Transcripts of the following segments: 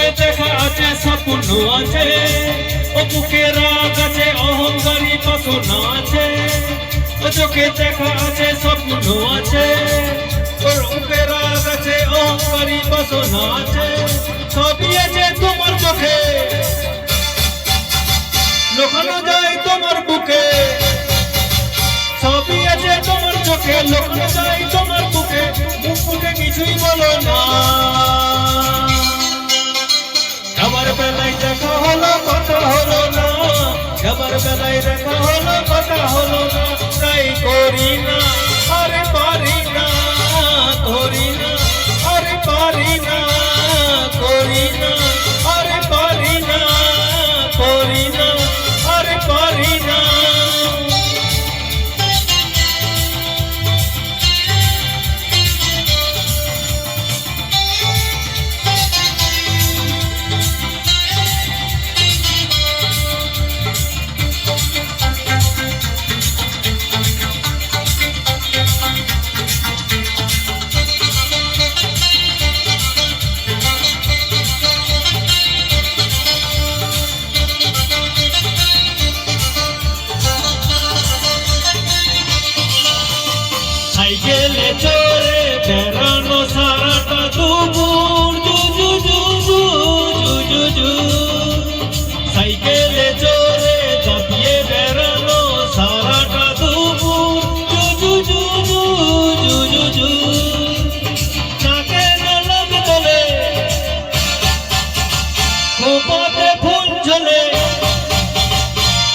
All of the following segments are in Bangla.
চোখে দেখা আছে স্বপ্ন আছে, ও বুকে রাগ আছে অহংকারী বাসনা আছে। ও চোখে দেখা আছে স্বপ্ন আছে, ওর বুকে রাগ আছে অহংকারী বাসনা আছে। সবই আছে তোমার চোখে, লুকানো যায় তোমার বুকে। সবই আছে তোমার চোখে, লুকানো যায় তোমার বুকে। মুখে কিছুই বলো না, যাবার বেলায় দেখা হলো কথা হলো না, যাবার বেলায় দেখা হলো কথা হলো না। তাই করি না, আরে পারি না, করি না, আরে পারি না, করি না, আরে পারি না, করি না, আরে পারি না। সাইকেলে চড়ে বেড়ানো সারাটা দুপুর, জু জু জু জু জু জু। সাইকেলে চড়ে চাপিয়ে বেড়ানো সারাটা দুপুর, জু জু জু জু জু জু। নাকে নলক তোলে, খোপাতে ফুল ঝোলে,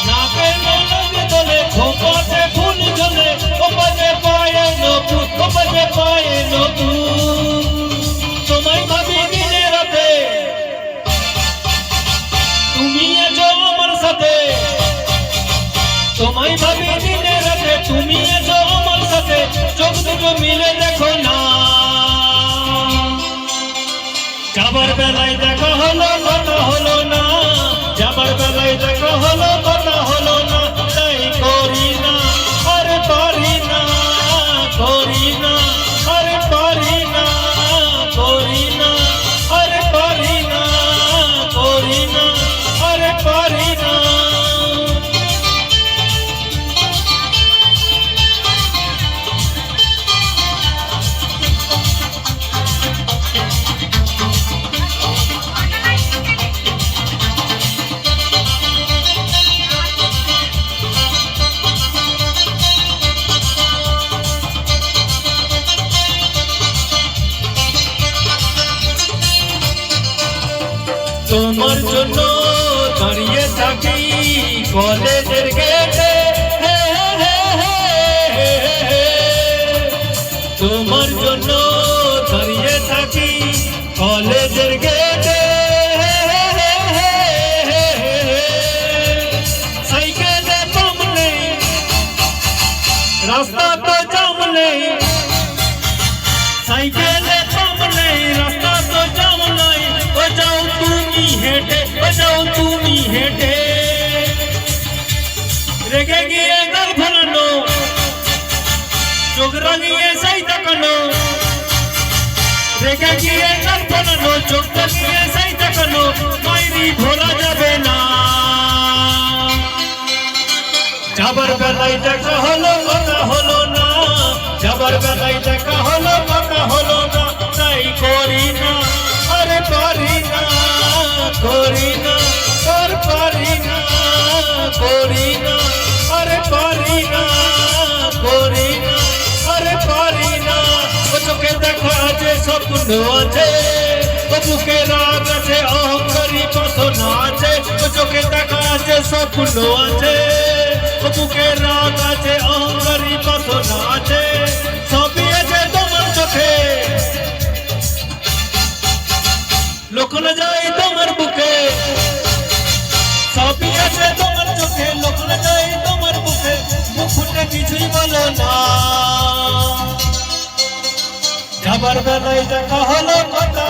নাকে নলক তোলে, খোপাতে ফুল ঝোলে। ওপাশে পায়ে নপুর, ওপাশে পায়ে নপুর। তোমায় ভাবি দিনে রাতে, তুমি আছো আমার সাথে। তোমায় ভাবি দিনে রাতে, তুমি আছো আমার সাথে। চোখ দুটো মিলে দেখো না, যাবার বেলায় দেখা হলো কথা হলো না, যাবার বেলায় দেখা হলো কথা হলো না। তাই করি না, আরে পারি না, করি না, আরে পারি না, করি না, আরে পারি না, করি না, আরে পারি না। তোমার জন্য দাঁড়িয়ে থাকি কলেজের গেটে, তোমার জন্য দাঁড়িয়ে থাকি কলেজের গেটে। সাইকেলে পাম নেই, রাস্তা তো জাম নেই। সাইকেলে পাম নেই, রাস্তা তো জাম নাই। ও যাও তুমি হেঁটে, ও যাও তুমি হেঁটে। রেগে গিয়ে গাল ফেলানো, চোখ রাঙিয়ে সেই তাকানো। রেগে গিয়ে গাল ফেলানো, চোখ রাঙিয়ে সেই তাকানো। মাইরি ভোলা যাবে না, যাবার বেলায় দেখা হলো কথা হলো না, যাবার বেলায় দেখা হলো কথা হলো না। তাই করি না, আরে পারি না, করি না, আর পারি না, করি না, আরে পারি না, করি না, আরে পারি না। ও চোখে দেখা আছে স্বপ্ন আছে, ও বুকে রাগ আছে অহংকারী বাসনা আছে। ও চোখে দেখা আছে স্বপ্ন আছে, ও বুকে রাগ আছে অহংকারী বাসনা আছে। সবই আছে তোমার চোখে, লুকানো যায় তোমার বুকে। সবই আছে তোমার চোখে, লুকানো যায় তোমার বুকে। মুখ ফুটে কিছুই বলো না, যাবার বেলায় দেখা হলো কথা